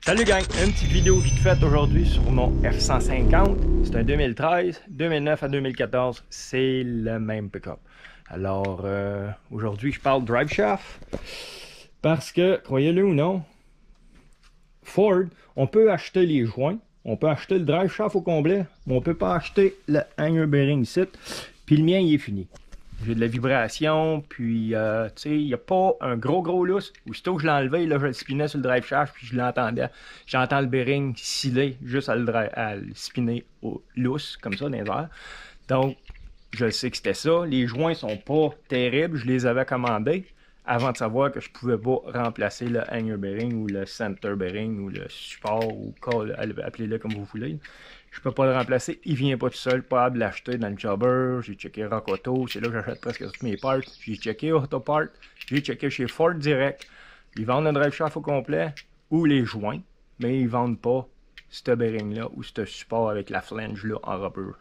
Salut gang, une petite vidéo vite faite aujourd'hui sur mon F-150. C'est un 2013, 2009 à 2014, c'est le même pick-up. Alors aujourd'hui je parle drive shaft parce que, croyez-le ou non, Ford, on peut acheter les joints, on peut acheter le drive shaft au complet, mais on peut pas acheter le hanger bearing ici, puis le mien il est fini. J'ai de la vibration, puis tu sais, il n'y a pas un gros lousse. Aussitôt que je l'enlevais, là, je le spinais sur le drive shaft, puis je l'entendais. J'entends le bearing sciller juste à le spinner au lousse, comme ça, dans les airs. Donc, je sais que c'était ça. Les joints sont pas terribles, je les avais commandés avant de savoir que je pouvais pas remplacer le hanger bearing ou le center bearing ou le support ou appelez-le comme vous voulez. Je peux pas le remplacer, il vient pas tout seul, pas de l'acheter dans le jobber. J'ai checké Rock Auto, c'est là que j'achète presque tous mes parts. J'ai checké Autopart, j'ai checké chez Ford direct. Ils vendent le drive shaft au complet ou les joints, mais ils vendent pas ce bearing là ou ce support avec la flange là en rubber.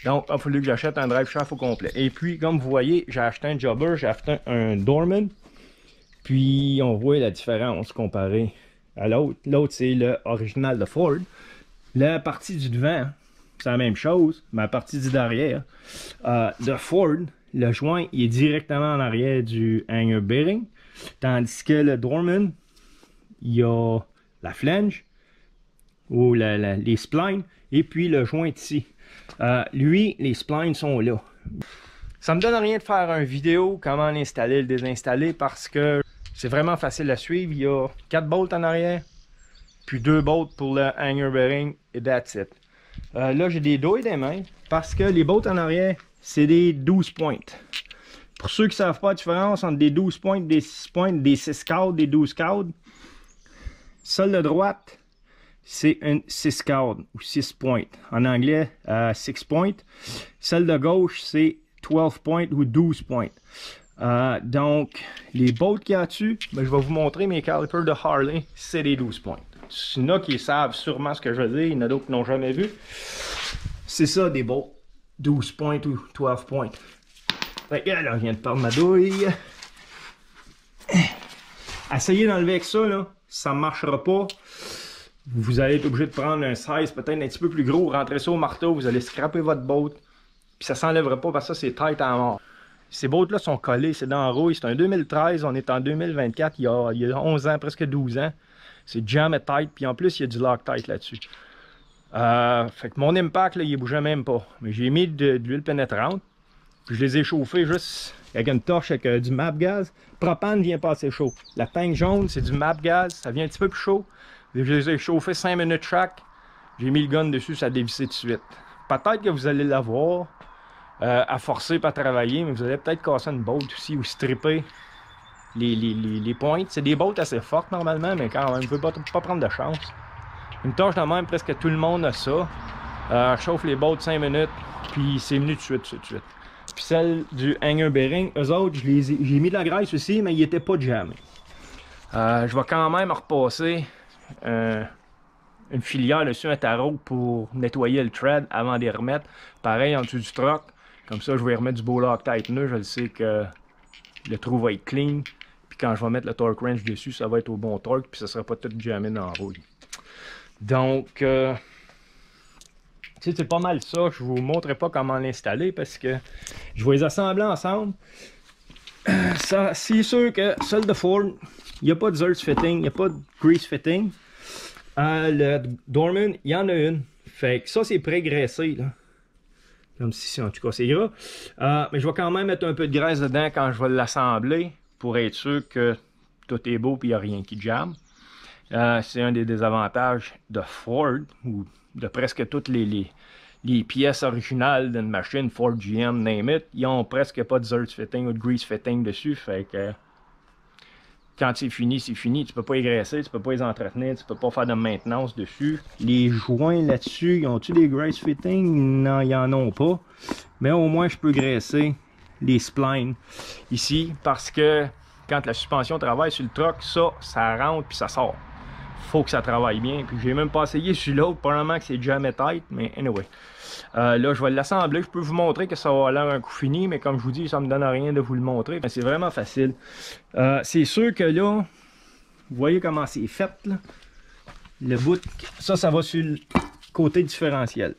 Donc il a fallu que j'achète un drive shaft au complet. Et puis comme vous voyez, j'ai acheté un jobber, j'ai acheté un Dorman. Puis on voit la différence comparée à l'autre. L'autre c'est le original de Ford. La partie du devant, c'est la même chose, mais la partie du derrière de Ford, le joint il est directement en arrière du hanger bearing, tandis que le Dorman, il y a la flange ou les splines, et puis le joint ici. Lui, les splines sont là. Ça me donne rien de faire une vidéo comment l'installer, le désinstaller, parce que c'est vraiment facile à suivre. Il y a 4 bolts en arrière. Puis 2 bolts pour le hanger bearing et that's it. Là, j'ai des douilles des mains parce que les bolts en arrière, c'est des 12 points. Pour ceux qui ne savent pas la différence entre des 12 points, des 6 points, des 6 cordes, des 12 cordes, celle de droite, c'est une 6 cordes ou 6 points. En anglais, 6 points. Celle de gauche, c'est 12 points ou 12 points. Donc, les bolts qu'il y a dessus, ben, je vais vous montrer mes calipers de Harley, c'est des 12 points. Il y en a qui savent sûrement ce que je veux dire, il y en a d'autres qui n'ont jamais vu. C'est ça des bolts, 12 points ou 12 points. Fait que là, je viens de perdre ma douille. Essayez d'enlever avec ça, là, ça ne marchera pas. Vous allez être obligé de prendre un 16, peut-être un petit peu plus gros, rentrer ça au marteau, vous allez scraper votre bolt, puis ça ne s'enlèvera pas parce que ça c'est tight à mort. Ces bottes-là sont collées, c'est dans la rouille, c'est un 2013, on est en 2024, il y a 11 ans, presque 12 ans. C'est jam et tight, puis en plus, il y a du Loctite là-dessus. Fait que mon impact, là, il ne bougeait même pas. Mais j'ai mis de l'huile pénétrante, puis je les ai chauffés juste avec une torche avec du MAP gaz. Propane vient pas assez chaud. La pingue jaune, c'est du MAP gaz, ça vient un petit peu plus chaud. Je les ai chauffés 5 minutes chaque. J'ai mis le gun dessus, ça a dévissé tout de suite. Peut-être que vous allez l'avoir à forcer pas travailler, mais vous allez peut-être casser une bolt aussi ou stripper les pointes. C'est des bottes assez fortes normalement, mais quand même, je ne veux pas prendre de chance. Une torche de même, presque tout le monde a ça. Je chauffe les bottes 5 minutes, puis c'est venu tout de suite. Puis celle du hanger bearing, eux autres, j'ai mis de la graisse aussi, mais ils n'étaient pas jammés. Je vais quand même repasser une filière dessus, un tarot pour nettoyer le thread avant de les remettre. Pareil en dessous du truck. Comme ça, je vais remettre du beau Loctite neuf. Je le sais que le trou va être clean. Puis quand je vais mettre le torque wrench dessus, ça va être au bon torque. Puis ça ne sera pas tout jammé dans la rouille. Donc, c'est pas mal ça. Je vous montrerai pas comment l'installer parce que je vais les assembler ensemble. Ça, c'est sûr que celle de Ford, il n'y a pas de Zertz fitting, il n'y a pas de grease fitting. Le Dorman, il y en a une. Fait que ça, c'est pré-graissé, là. Comme si, en tout cas, c'est gras. Mais je vais quand même mettre un peu de graisse dedans quand je vais l'assembler pour être sûr que tout est beau et il n'y a rien qui jamme. C'est un des désavantages de Ford ou de presque toutes les pièces originales d'une machine, Ford, GM, name it. Ils n'ont presque pas de Zertz fitting ou de grease fitting dessus. Fait que quand c'est fini, c'est fini. Tu peux pas les graisser, tu peux pas les entretenir, tu peux pas faire de maintenance dessus. Les joints là-dessus, ils ont-tu des grease fitting? Non, ils en ont pas. Mais au moins, je peux graisser les splines ici parce que quand la suspension travaille sur le truck, ça rentre puis ça sort. Faut que ça travaille bien. Puis j'ai même pas essayé sur l'autre, probablement que c'est jamais tight, mais anyway. Là, je vais l'assembler. Je peux vous montrer que ça va avoir l'air un coup fini, mais comme je vous dis, ça me donne rien de vous le montrer. C'est vraiment facile. C'est sûr que là, vous voyez comment c'est fait, là. Le bout, ça va sur le côté différentiel.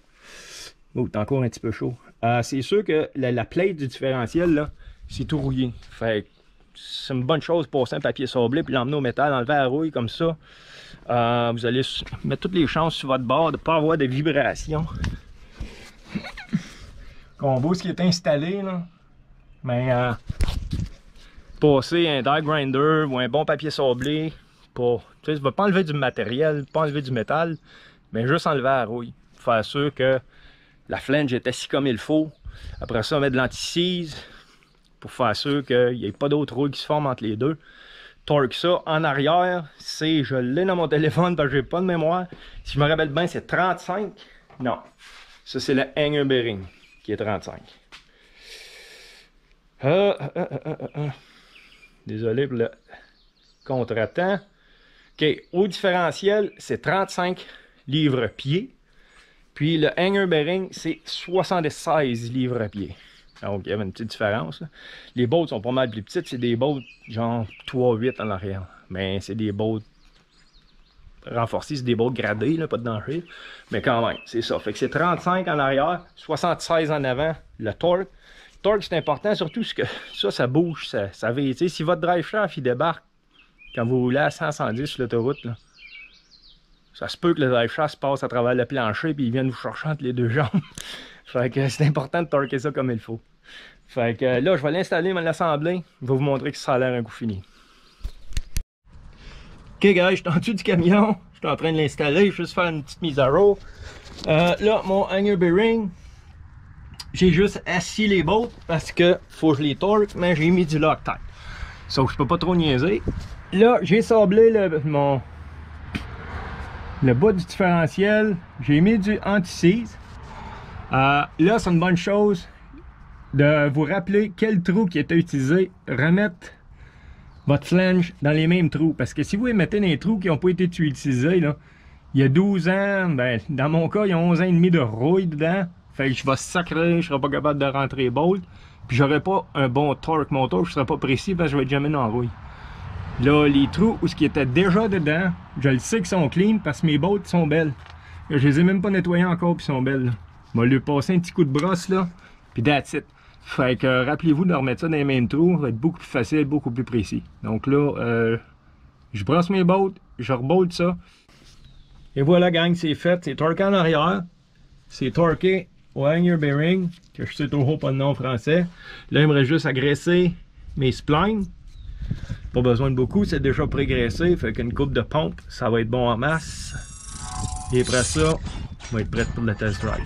Oh, c'est encore un petit peu chaud. C'est sûr que la plate du différentiel, là, c'est tout rouillé. Fait que c'est une bonne chose pour passer un papier sablé puis l'emmener au métal, enlever la rouille comme ça. Vous allez mettre toutes les chances sur votre bord de ne pas avoir de vibrations. Qu'on voit ce qui est installé, là. Mais passer un die grinder ou un bon papier sablé pour. Tu sais, ça ne va pas enlever du matériel, pas enlever du métal, mais juste enlever la rouille. Faire sûr que la flange est assise comme il faut. Après ça, mettre de l'anti-seize pour faire sûr qu'il n'y ait pas d'autres rouilles qui se forment entre les deux. Torque ça en arrière, c'est, je l'ai dans mon téléphone parce que j'ai pas de mémoire. Si je me rappelle bien, c'est 35. Non, ça c'est le hanger bearing qui est 35. Désolé pour le contretemps. OK, au différentiel, c'est 35 livres-pieds. Puis le hanger bearing, c'est 76 livres-pieds. Donc, il y avait une petite différence, là. Les bottes sont pas mal plus petites. C'est des bottes genre 3-8 en arrière. Mais c'est des bottes renforcées. C'est des bottes gradées, là, pas de danger. Mais quand même, c'est ça. Fait que c'est 35 en arrière, 76 en avant. Le torque. Le torque, c'est important, surtout parce que ça bouge, ça veille. Tu sais, si votre drive shaft, il débarque quand vous roulez à 110 sur l'autoroute, là, ça se peut que le drive shaft passe à travers le plancher puis il vienne vous chercher entre les deux jambes. Fait que c'est important de torquer ça comme il faut. Fait que là, je vais l'installer, l'assembler. Je vais vous montrer que ça a l'air un coup fini. Ok, guys, je suis en dessous du camion. Je suis en train de l'installer. Je vais juste faire une petite mise à jour. Là, mon hanger bearing, j'ai juste assis les bolts parce que faut que je les torque, mais j'ai mis du Loctite. Sauf que je peux pas trop niaiser. Là, j'ai sablé le bas du différentiel. J'ai mis du anti-seize. Là, c'est une bonne chose de vous rappeler quel trou qui était utilisé. Remettre votre flange dans les mêmes trous. Parce que si vous les mettez dans les trous qui n'ont pas été utilisés, là, il y a 12 ans, ben, dans mon cas, il y a 11 ans et demi de rouille dedans. Fait que je vais sacrer, je ne serai pas capable de rentrer bolt. Puis j'aurai pas un bon torque moteur, je ne serai pas précis parce que je vais être jamais dans la rouille. Là, les trous où ce qui était déjà dedans, je le sais qu'ils sont clean parce que mes bolts sont belles. Je les ai même pas nettoyés encore puis ils sont belles. Là. Je vais lui passer un petit coup de brosse là, puis that's it. Fait que rappelez-vous de remettre ça dans les mêmes trous, ça va être beaucoup plus facile, beaucoup plus précis. Donc là, je brosse mes bolts, je rebolte ça. Et voilà gang, c'est fait, c'est torqué en arrière. C'est torqué au hanger bearing, que je sais toujours pas le nom en français. Là, il me reste juste à graisser mes splines. Pas besoin de beaucoup, c'est déjà pré-graissé, fait qu'une coupe de pompe, ça va être bon en masse. Et après ça, on va être prêt pour le test drive.